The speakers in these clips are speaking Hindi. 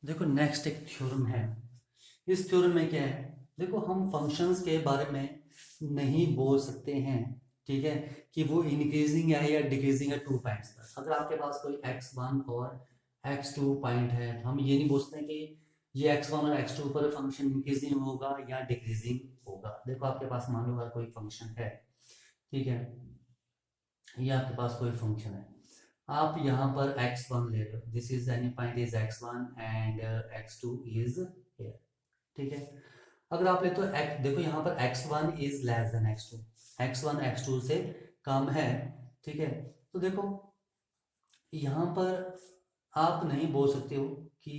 देखो नेक्स्ट एक थ्योरम है। इस थ्योरम में क्या है, देखो हम फंक्शंस के बारे में नहीं बोल सकते हैं, ठीक है, कि वो इंक्रीजिंग है या डिक्रीजिंग है टू पॉइंट्स पर। अगर आपके पास कोई x1 और x2 पॉइंट है तो हम ये नहीं बोल सकते कि ये x1 और x2 पर फंक्शन इंक्रीजिंग होगा या डिक्रीजिंग होगा। देखो आपके पास मान लो अगर कोई फंक्शन है, ठीक है, ये आपके पास कोई फंक्शन है, आप यहाँ पर x1 ले रहे हो, this is any point is x1 and x2 is here, ठीक है। अगर आप ले तो देखो यहाँ पर x1 is less than x2, x1 x2 से कम है, ठीक है। तो देखो यहाँ पर आप नहीं बोल सकते हो कि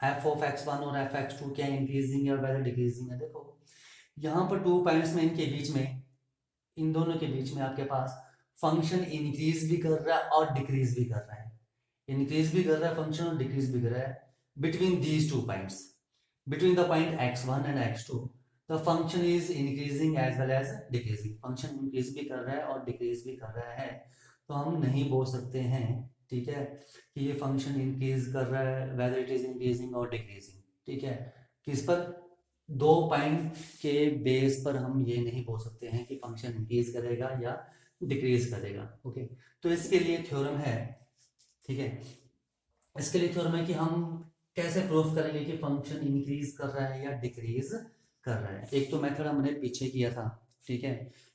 एफ ऑफ x1 और एफ x2 क्या इंक्रीजिंग है और डिक्रीजिंग है। देखो यहाँ पर टू पॉइंट्स में इनके बीच में, इन दोनों के बीच में आपके पास फंक्शन इंक्रीज भी कर रहा है और डिक्रीज भी कर रहा है, इंक्रीज भी कर रहा है फंक्शन और डिक्रीज भी कर रहा है between these two points. Between the point x1 and x2 the function is increasing as well as decreasing, function increase भी कर रहा है और decrease भी कर रहा है। तो हम नहीं बोल सकते हैं, ठीक है, कि ये function increase कर रहा है whether it is increasing or decreasing, ठीक है। किस पर, दो पॉइंट के बेस पर हम ये नहीं बोल सकते हैं कि फंक्शन इंक्रीज करेगा या डिक्रीज करेगा। ओके, तो इसके लिए थ्योरम है, ठीक है, इसके लिए थ्योरम है कि हम कैसे प्रूफ करेंगे कि फंक्शन इंक्रीज कर रहा है या डिक्रीज कर रहा है। एक तो मेथड हमने पीछे किया था, ठीक है,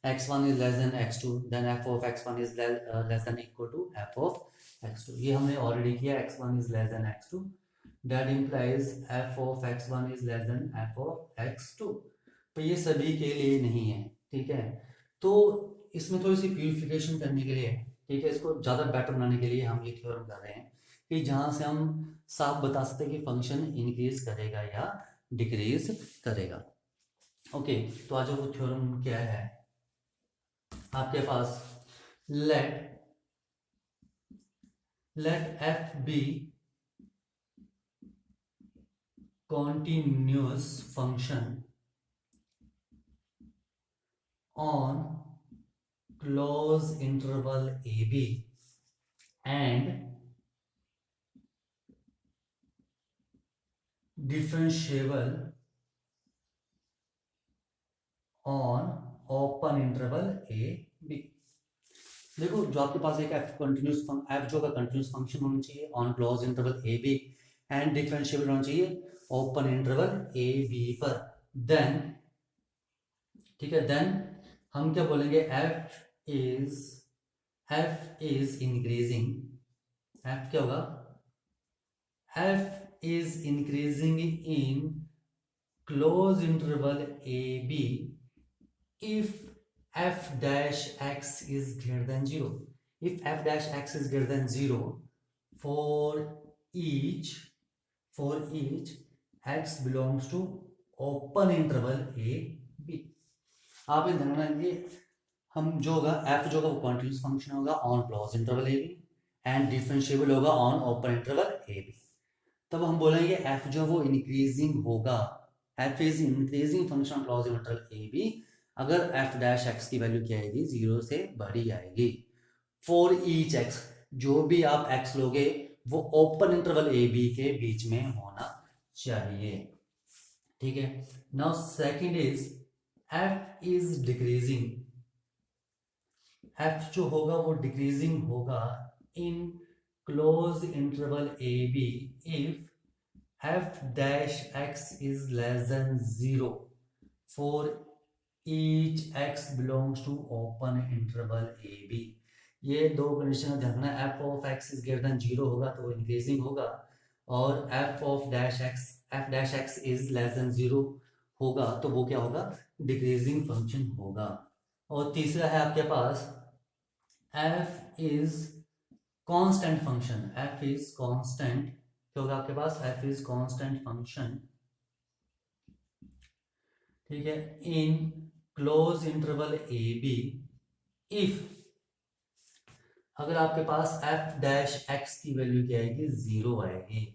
x1 is less than x2 then f of x1 is less than equal to f of x2, ये हमने ऑलरेडी किया। x1 is less than x2 that implies f of x1 is less than f of x2, तो ये सभी के लिए नहीं है, ठीक है। तो इसमें थोड़ी सी प्यूरिफिकेशन करने के लिए, ठीक है, इसको ज़्यादा बेटर बनाने के लिए हम ये थ्योरम कर रहे हैं कि जहां से हम साफ बता सकते हैं कि फंक्शन इंक्रीज करेगा या डिक्रीज करेगा। ओके, तो आज वो थ्योरम क्या है आपके पास, let let F be continuous function on close interval ab and differentiable on open interval a b। देखो जो आपके पास एक एफ कंटिन्यूस एफ जो का कंटिन्यूस फंक्शन होना चाहिए on close interval A B and differentiable होना चाहिए ओपन इंटरवल ए बी पर, देन, ठीक है, देन हम क्या बोलेंगे, is F is increasing, F क्या होगा, F is increasing in close interval A B if f dash x is greater than 0, if f dash x is greater than 0 for each for each x belongs to open interval a b। आप ये ध्यान रखिए, हम जो होगा f जो होगा वो कॉन्टिन्यूस फंक्शन होगा on close interval A B and differentiable होगा on open interval A B. तब हम बोलेंगे f जो वो इंक्रीजिंग होगा, f is increasing function close interval A B अगर f डैश x की वैल्यू क्या आएगी, जीरो से बड़ी आएगी। फॉर ईच x, जो भी आप x लोगे वो ओपन इंटरवल ए बी के बीच में होना चाहिए, ठीक है। Now second is f is decreasing, f जो होगा वो डिक्रीजिंग होगा in close interval A B if f dash x is less than 0 for each x belongs to open interval a b। ये दो कंडीशन ध्यान रखना, f of x is greater than 0 होगा तो वो इंक्रीजिंग होगा, और f of dash x, f dash x is less than 0 होगा तो वो क्या होगा, डिक्रीजिंग फंक्शन होगा। और तीसरा है आपके पास f is constant function, f is constant, क्या होगा आपके पास, f इज कांस्टेंट फंक्शन, ठीक है, in close interval A B if, अगर आपके पास f डैश x की वैल्यू क्या आएगी, जीरो आएगी।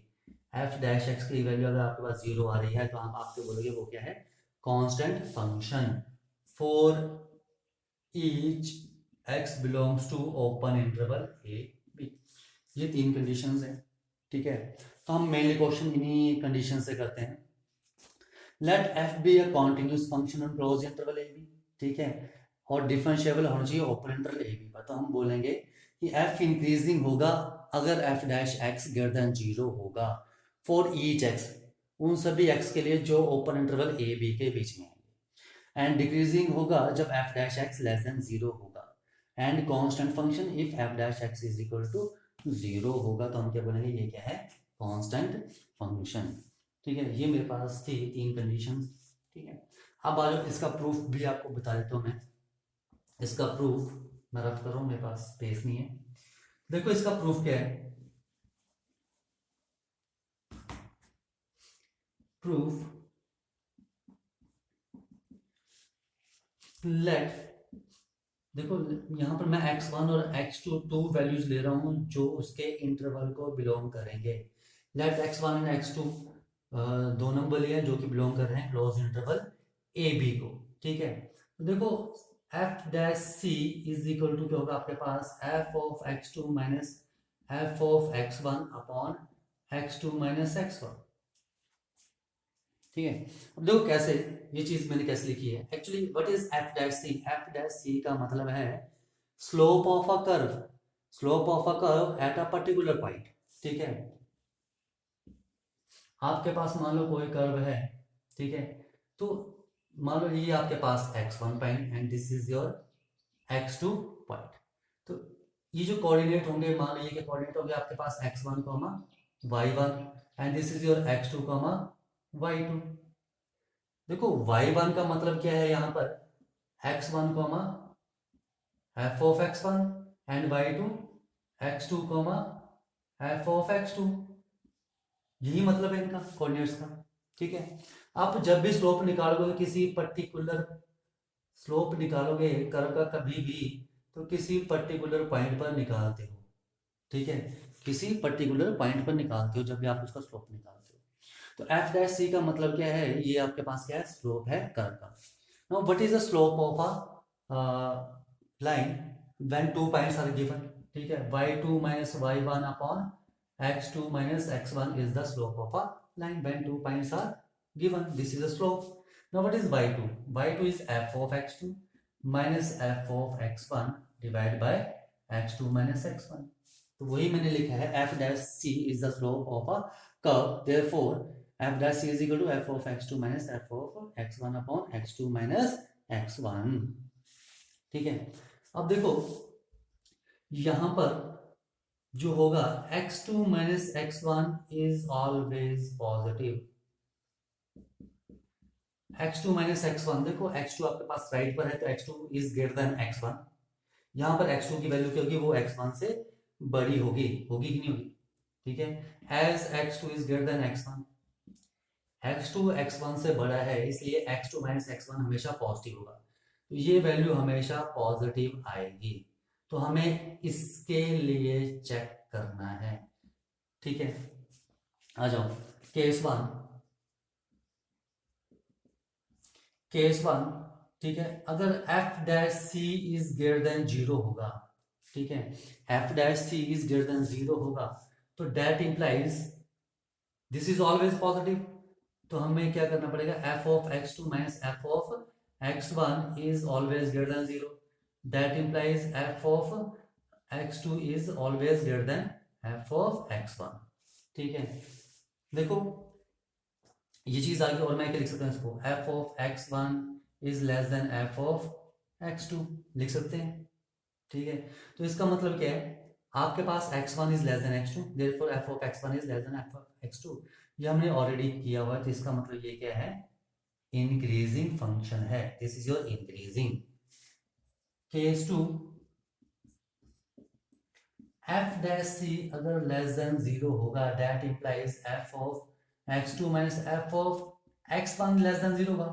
f डैश x की वैल्यू अगर आपके पास जीरो आ रही है तो आप आपके बोलोगे वो क्या है, constant function for each x belongs to open interval A B. ये तीन कंडीशंस हैं, ठीक है। तो हम मेनली क्वेश्चन इन्हीं कंडीशन से करते हैं। Let F be a continuous function on close interval A B, ठीक है, और डिफरेंशिएबल होना चाहिए ओपन इंटरवल ए बी पर। तो हम बोलेंगे कि एफ इंक्रीजिंग होगा अगर F dash X greater than 0 होगा फॉर ईच एक्स, उन सभी एक्स के लिए जो ओपन इंटरवल ए बी के बीच में है। एंड डिक्रीजिंग होगा जब F dash X less than 0 होगा। And constant function if F dash x is equal to 0 होगा। तो हम क्या बोलेंगे, ये क्या है, कांस्टेंट फंक्शन। ठीक है, ये मेरे पास थी 3 कंडीशन। ठीक है, अब आ जाओ, इसका प्रूफ भी आपको बता देता हूँ मैं। इसका प्रूफ मैं रख कर रहा हूँ, मेरे पास स्पेस नहीं है। देखो इसका प्रूफ क्या है। प्रूफ लेट, देखो यहां पर मैं x1 और x2 टू वैल्यूज ले रहा हूं जो उसके इंटरवल को बिलोंग करेंगे। लेट x1 एंड x2 दो नंबर लिए जो कि बिलोंग कर रहे हैं क्लोज इंटरवल ए बी को। ठीक है, तो देखो f dash C is equal to क्या होगा आपके पास, f of x2 minus F of x1 upon x2 minus x1। ठीक है, अब देखो कैसे, ये चीज मैंने कैसे लिखी है। Actually what is f dash c, f dash c का मतलब है slope of a curve, slope of a curve at a particular point. ठीक है, आपके पास मान लो कोई कर्व है, ठीक है, तो मान लो ये आपके पास x1 point and this is your x2 point. तो ये जो कोऑर्डिनेट होंगे, मान लो ये के कोऑर्डिनेट होंगे आपके पास x1 y1 and this is your x2 y2। देखो y1 का मतलब क्या है यहाँ पर, x1 f of x1 and y2 x2 f of x2। यही मतलब है इनका कोऑर्डिनेट्स का। ठीक है, आप जब भी स्लोप निकालोगे किसी पर्टिकुलर, स्लोप निकालोगे कर्व का कभी भी, तो किसी पर्टिकुलर पॉइंट पर निकालते हो। ठीक है, किसी पर्टिकुलर पॉइंट पर निकालते हो जब भी आप उसका स्लोप निकालते हो। तो एफ डैश सी का मतलब क्या है, ये आपके पास क्या है, स्लोप है कर्व का। Now what is the slope of a line when 2 points are given. ठीक है, y2 minus y1 upon x2 minus x1 is the slope of a line when 2 points are given. This is a slope. Now what is y2? y2 is f of x2 minus f of x1 divided by x2 minus x1. तो वही मैंने लिखा है, f dash c is the slope of a curve. Therefore f dash c is equal to f of x2 minus f of x1 upon x2 minus x1. ठीक है, अब देखो यहां पर जो होगा x2 minus x1 is always positive. x2 minus x1, देखो x2 आपके पास राइट पर है तो x2 is greater then x1। यहां पर x2 की वैल्यू क्या होगी, वो x1 से बड़ी होगी, होगी कि नहीं होगी। ठीक है, as x2 is greater then x1, x2 x1 से बड़ा है, इसलिए x2 माइनस x1 हमेशा पॉजिटिव होगा। तो ये वैल्यू हमेशा पॉजिटिव आएगी। तो हमें इसके लिए चेक करना है। ठीक है, आ जाओ केस वन। केस वन, ठीक है, अगर F dash C is greater than 0 होगा, ठीक है, F dash C is greater than 0 होगा, तो that implies this is always positive. तो हमें क्या करना पड़ेगा, F of x2 minus F of x1 is always greater than 0। That implies F of x2 is always greater than F of x1। ठीक है, देखो ये चीज आ गई, और मैं क्या लिख सकता हूँ इसको, F of x1 is less then F of x2 लिख सकते हैं। ठीक है, तो इसका मतलब क्या है, आपके पास x1 is less than x2, therefore F of x1 is less then F of x2। ये हमने ऑलरेडी किया हुआ है, तो इसका मतलब ये क्या है, इंक्रीजिंग फंक्शन है। This is your increasing. Case two, F dash C अगर लेस देन 0 होगा, that implies F of x2 minus F of x1 less than 0 होगा,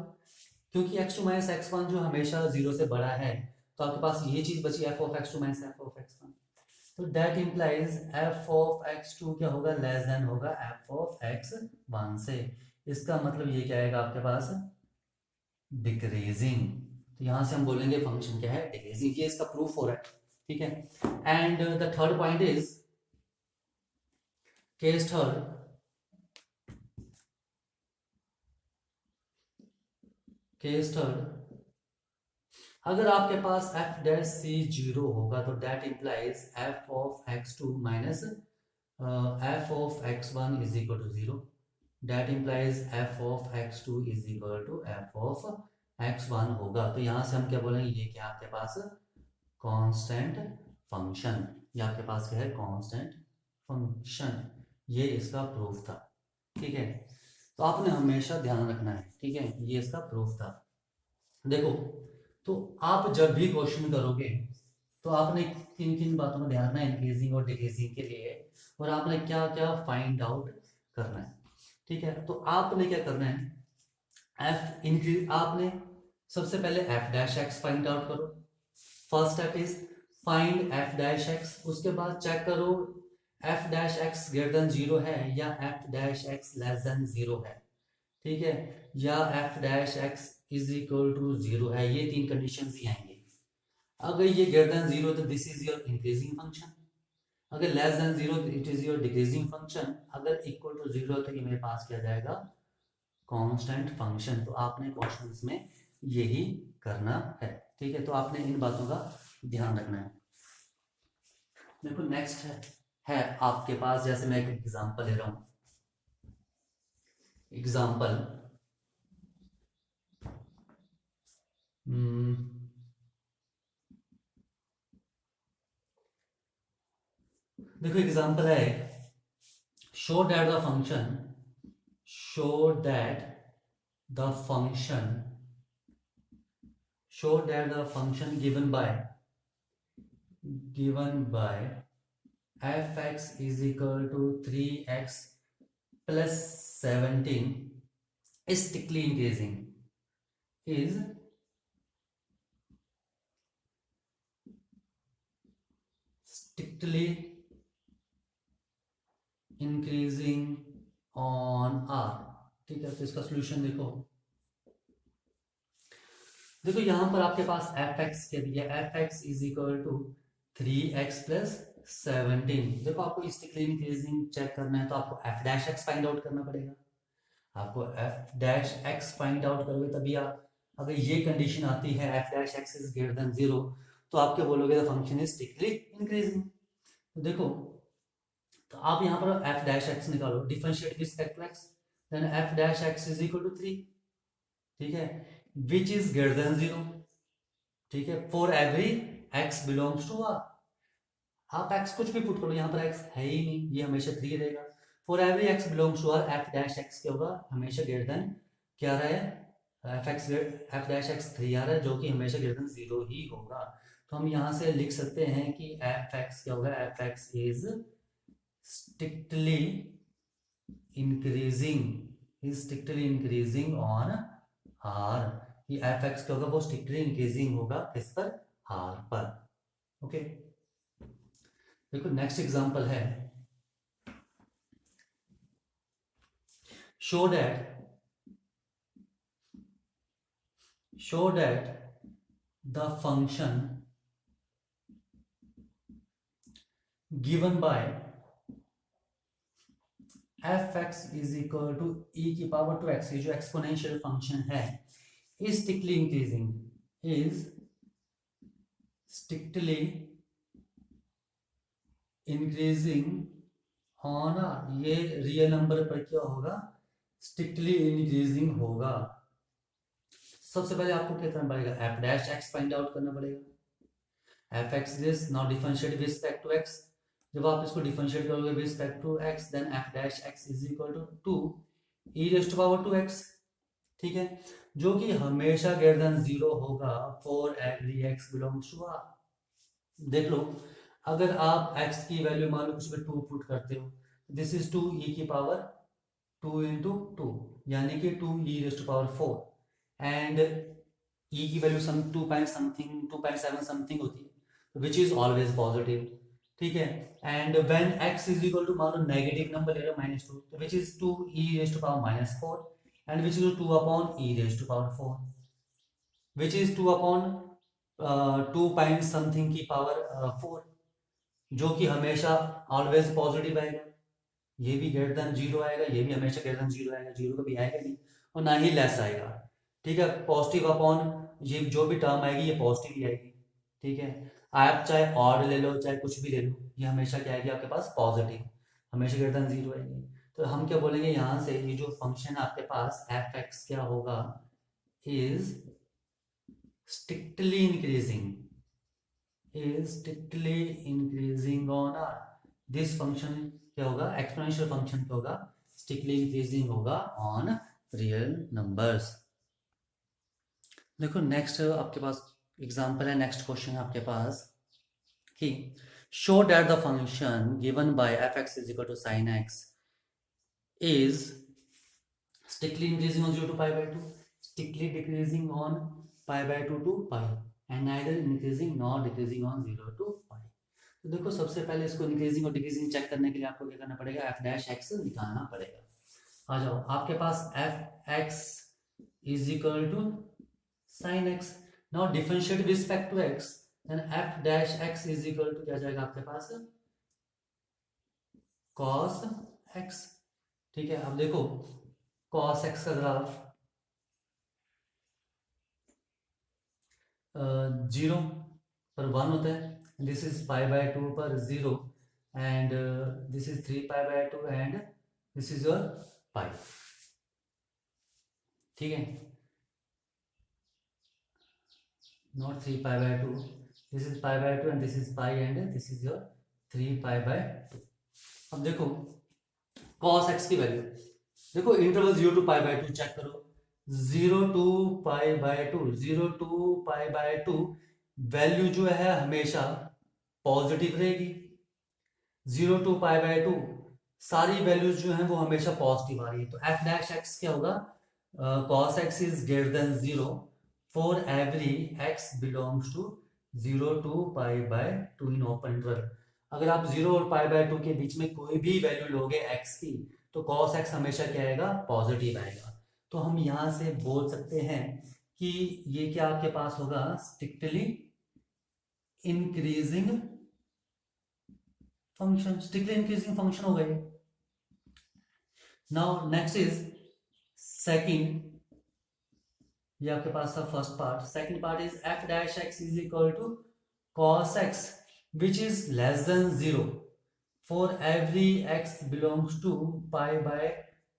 क्योंकि x2 माइनस x1 जो हमेशा 0 से बड़ा है, तो आपके पास ये चीज बची F of x2 minus F of x1। तो that implies F of x2 क्या होगा, लेस देन होगा एफ ऑफ x1 से। इसका मतलब ये क्या आएगा आपके पास, डिक्रीजिंग। तो यहां से हम बोलेंगे फंक्शन क्या है, डिक्रीजिंग। ये इसका प्रूफ हो रहा है। ठीक है, and the third point is case third, case third, अगर आपके पास एफ डैश सी जीरो होगा तो that implies F of X two minus F of X one is equal to zero, that implies F of X two is equal to F of X one होगा। तो यहाँ से हम क्या बोलेंगे, ये क्या आपके पास कांस्टेंट फंक्शन, ये आपके पास क्या है, कांस्टेंट फंक्शन, ये इसका प्रूफ था। ठीक है, तो आपने हमेशा ध्यान रखना है, ठीक है, ये इसका प्रूफ था। देखो, तो आप जब भी क्वेश्चन करोगे तो आपने किन किन बातों का ध्यान रखना है इंक्रीजिंग और डिक्रीजिंग के लिए, और आपने क्या क्या फाइंड आउट करना है। ठीक है, तो आपने क्या करना है, एफ इंक्रीज, आपने सबसे पहले F dash x find out करो। First step is find F dash X. उसके बाद चेक करो F dash X greater than zero है या F dash X less than zero है। ठीक है, या F dash x is equal to zero है, ये तीन कंडीशन ही आएंगे। अगर ये ग्रेटर देन जीरो तो this is your increasing function, अगर less than zero it is your decreasing function, अगर इक्वल टू जीरो तो ये मेरे पास क्या जाएगा, कांस्टेंट फंक्शन। तो आपने क्वेश्चंस में यही करना है। ठीक है, तो आपने इन बातों का ध्यान रखना है। देखो नेक्स्ट है आपके पास, जैसे मैं एक एग्जांपल ले रहा हूं, एग्जांपल देखो एग्जांपल है, show that the function, show that the function, show that the function given by fx is equal to 3x plus 17 is strictly increasing, is strictly increasing on R. ठीक है, तो इसका सोल्यूशन देखो, देखो यहां पर आपके पास एफ एक्स क्या दिया, F x is equal to 3x plus 17। देखो आपको स्टिकली इंक्रीजिंग चेक करना है तो आपको f dash x find out करना पड़ेगा। आपको f dash x find out करोगे तभी आप, अगर ये कंडीशन आती है F dash x is greater than zero, तो आप क्या बोलोगे, the function is strictly increasing. तो देखो, तो आप यहाँ पर एफ डैश एक्स निकालो, differentiate with respect to x, then F dash x is equal to 3। ठीक है, which is greater than zero. ठीक है, for every x belongs to R, आप एक्स कुछ भी पुट करो, यहाँ पर एक्स है ही नहीं, ये हमेशा 3 रहेगा। For every x belongs to R, f dash x क्या होगा, हमेशा ग्रेटर देन क्या रहा है, एफ डैश एक्स 3 आ रहा है, जो कि हमेशा ग्रेटर देन जीरो ही होगा। तो हम यहाँ से लिख सकते हैं कि एफ एक्स क्या होगा, F x is strictly increasing on R, कि एफ एक्स क्या होगा, वो स्ट्रिक्टली इंक्रीजिंग होगा किस पर, R पर। ओके, देखो नेक्स्ट एग्जांपल है, show that the function given by F x is equal to E की पावर टू एक्स, जो एक्सपोनेंशियल फंक्शन है, is strictly increasing, is strictly increasing on, ये रियल नंबर पर क्या होगा, स्ट्रिक्टली इंक्रीजिंग होगा। सबसे पहले आपको क्या करना पड़ेगा, f dash x find out करना पड़ेगा। F x this now differentiate with respect to x, जब आप इसको डिफरेंशिएट करोगे with respect to x, then f dash x is equal to 2 e raise to power 2x। ठीक है, जो कि हमेशा ग्रेटर देन जीरो होगा for every x belongs to r। देख लो, अगर आप x की वैल्यू मान लो कुछ भी 2 पुट करते हो, दिस इज 2 e की पावर 2 इंटू 2, यानी कि 2 e raise to power 4, and e की वैल्यू सम 2.7 समथिंग होती है, विच इज ऑलवेज पॉजिटिव। ठीक है, and when x is equal to, मान लो नेगेटिव नंबर ले लो -2, तो which is 2 e raise to power -4, and which is 2 upon e raise to power 4, which is 2 upon 2 point something की पावर 4, जो कि हमेशा ऑलवेज पॉजिटिव आएगा। ये भी ग्रेटर देन जीरो आएगा, ये भी हमेशा ग्रेटर देन जीरो आएगा, जीरो कभी आएगा नहीं, और ना ही लेस आएगा। ठीक है, पॉजिटिव अपॉन ये जो भी टर्म आएगी ये पॉजिटिव ही आएगी, ठीक है। आप चाहे ऑड ले लो चाहे कुछ भी ले लो, ये हमेशा क्या आएगी आपके पास पॉजिटिव, हमेशा ग्रेटर देन जीरो आएगी। तो हम क्या बोलेंगे यहाँ से, ये जो फंक्शन आपके पास एफ एक्स क्या होगा, is strictly increasing, is strictly increasing on r, this function क्या होगा, एक्सपोनेंशियल फंक्शन क्या होगा, स्ट्रिक्टली इंक्रीजिंग होगा ऑन रियल नंबर्स। देखो नेक्स्ट आपके पास एग्जांपल है, नेक्स्ट क्वेश्चन है आपके पास कि show that the function given by F x is equal to sine x is strictly increasing on 0 to pi by 2, strictly decreasing on pi by 2 to pi, and neither increasing nor decreasing on 0 to pi। तो देखो सबसे पहले इसको इंक्रीजिंग और डिक्रीजिंग चेक करने के लिए आपको क्या करना पड़ेगा, एफ डैश एक्स निकालना पड़ेगा। आ जाओ, आपके पास F x is equal to sine X, now differentiate respect to x, then F dash x is equal to क्या जाएगा आपके पास, कॉस एक्स। ठीक है, अब देखो कॉस एक्स का ग्राफ 0 पर 1 होता है, दिस इज पाई बाय 2 पर 0, and this is 3 pi by 2, and this is your pi. ठीक है, not 3 pi by 2, this is pi by 2 and this is pi, and this is your 3 pi by 2। अब देखो कॉस एक्स की वैल्यू, देखो interval 0 to pi by 2 check करो, 0 to pi by 2, 0 to pi by 2 value जो है हमेशा पॉजिटिव रहेगी, 0 टू पाई बाय 2 सारी वैल्यूज जो हैं वो हमेशा पॉजिटिव आ रही है। तो एफ डैश एक्स क्या होगा, cos x is greater than 0 for every x belongs to 0 to pi by 2 in open interval. अगर आप 0 और पाई बाय 2 के बीच में कोई भी वैल्यू लोगे एक्स की, तो cos x हमेशा क्या आएगा, पॉजिटिव आएगा। तो हम यहां से बोल सकते हैं कि ये क्या आपके पास होगा, strictly increasing function, strictly increasing function हो गए। नाउ नेक्स्ट इज सेकंड, ये आपके पास था first part, second part is f dash x is equal to cos x which is less than 0 for every x belongs to pi by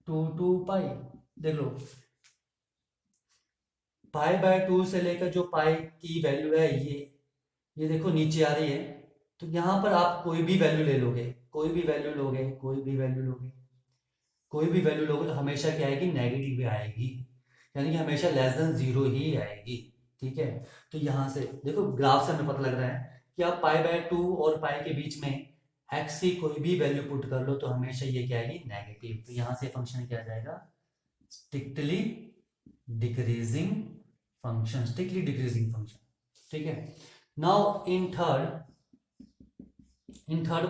2 to pi। देख लो पाई बाय 2 से लेकर जो पाई की वैल्यू है ये देखो नीचे आ रही है, तो यहां पर आप कोई भी वैल्यू ले लोगे, कोई भी वैल्यू लोगे, कोई भी वैल्यू लोगे, कोई भी वैल्यू लोगे तो हमेशा क्या आएगी, नेगेटिव भी आएगी, यानी कि हमेशा लेस देन 0 ही आएगी। ठीक है, तो यहां से देखो ग्राफ से हमें पता लग रहा है कि आप पाई बाय 2 और पाई के बीच में एक्स की कोई भी वैल्यू पुट कर लो तो हमेशा ये क्या आएगी, नेगेटिव। तो यहां से फंक्शन क्या आ जाएगा, strictly decreasing function, strictly decreasing function. ठीक है, now in third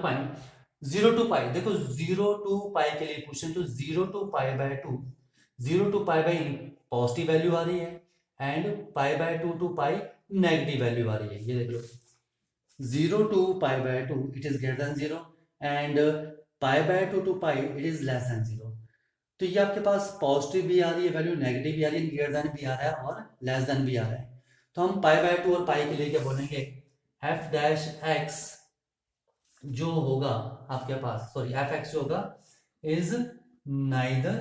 point 0 to pi, देखो 0 टू पाई के लिए क्वेश्चन, तो 0 to pi by 2, 0 to pi by positive value आ रही है, and pi by 2 to pi negative value आ रही है। ये देख लो 0 to pi by 2 it is greater than 0, and pi by 2 to pi it is less than 0। तो ये आपके पास पॉजिटिव भी आ रही है वैल्यू, नेगेटिव भी आ रही है, ग्रेटर देन भी आ रहा है और लेस देन भी आ रहा है। तो हम पाई बाय 2 और पाई के लिए क्या बोलेंगे, एफ डैश एक्स जो होगा आपके पास, सॉरी एफ एक्स जो होगा is neither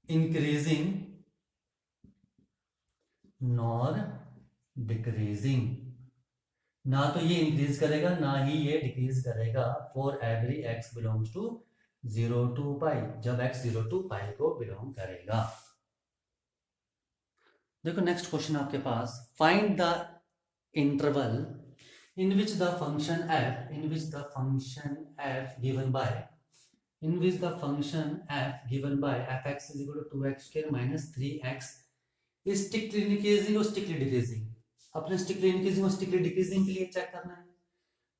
increasing nor decreasing, ना तो ये इंक्रीज करेगा ना ही ये डिक्रीज करेगा, for every x belongs to 0 to pi, जब एक्स 0 टू पाई को बिलोंग करेगा। देखो नेक्स्ट क्वेश्चन आपके पास, find the interval in which the function F, in which the function F given by, in which the function F given by F x is equal to 2x² minus 3x is strictly increasing और स्ट्रिक्टली डिक्रीजिंग। अपने स्ट्रिक्टली इंक्रीजिंग और स्ट्रिक्टली डिक्रीजिंग के लिए चेक करना है।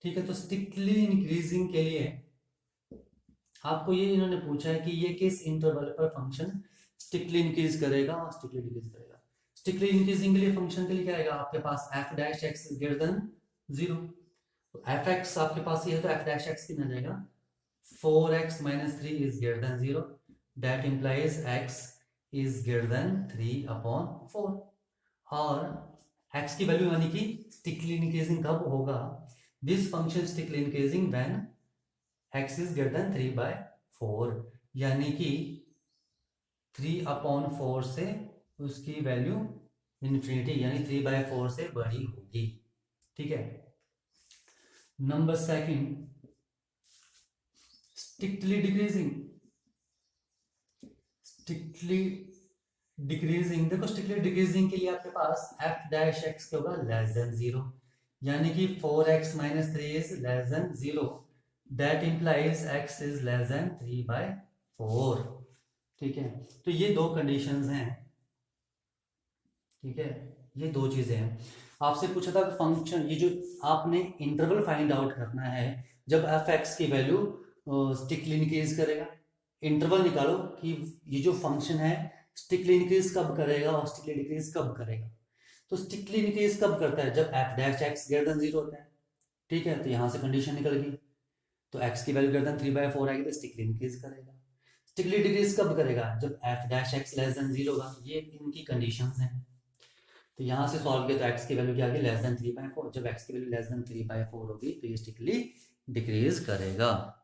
ठीक है, तो स्ट्रिक्टली इंक्रीजिंग के लिए आपको ये इन्होंने पूछा है कि ये किस इंटरवल पर फंक्शन स्ट्रिक्टली इंक्रीज करेगा और स्ट्रिक्टली डिक्रीज करेगा। स्ट्रिक्टली इंक्रीजिंग के लिए फंक्शन के लिए क्या आएगा आपके पास, F dash X greater than 0, तो एफ एक्स आपके पास ये है तो एफ डैश एक्स कितना जाएगा, 4x minus 3 is greater than 0, that implies x is greater than 3/4 और x की वैल्यू यानी कि स्टिकली इंक्रीजिंग कब होगा, this function strictly increasing when x is greater than 3/4 यानी कि 3/4 से उसकी वैल्यू इन्फिनिटी यानी 3/4 से बड़ी होगी। ठीक है। Number second strictly decreasing. Strictly decreasing, देखो स्ट्रिक्टली डिक्रीजिंग के लिए आपके पास f डैश x क्या होगा, लेस देन 0 यानी कि 4x - 3 is less than 0 that implies x is less then 3/4। ठीक है, तो ये दो कंडीशंस हैं। ठीक है, ये दो चीजें हैं। आपसे पूछा था फंक्शन, ये जो आपने इंटरवल फाइंड आउट करना है जब एफ एक्स की वैल्यू स्टिकली इंक्रीज करेगा। इंटरवल निकालो कि ये जो फंक्शन है स्टिकली इंक्रीज कब करेगा और स्टिकली डिक्रीज कब करेगा। तो स्टिकली इंक्रीज कब करता है, जब F dash X greater than 0 होता है। ठीक है, तो यहां से कंडीशन निकल गई, तो एक्स की वैल्यू ग्रेटर देन 3/4 आएगी तो स्टिकली इंक्रीज करेगा। स्टिकली डिक्रीज कब करेगा, जब F dash X less than 0 होगा। ये इनकी कंडीशंस हैं। तो यहाँ से सॉल्व किया तो x की वैल्यू क्या आ गई, लेस देन 3/4। जब x की वैल्यू लेस देन 3/4 होगी तो ये स्टिकली डिक्रीज करेगा।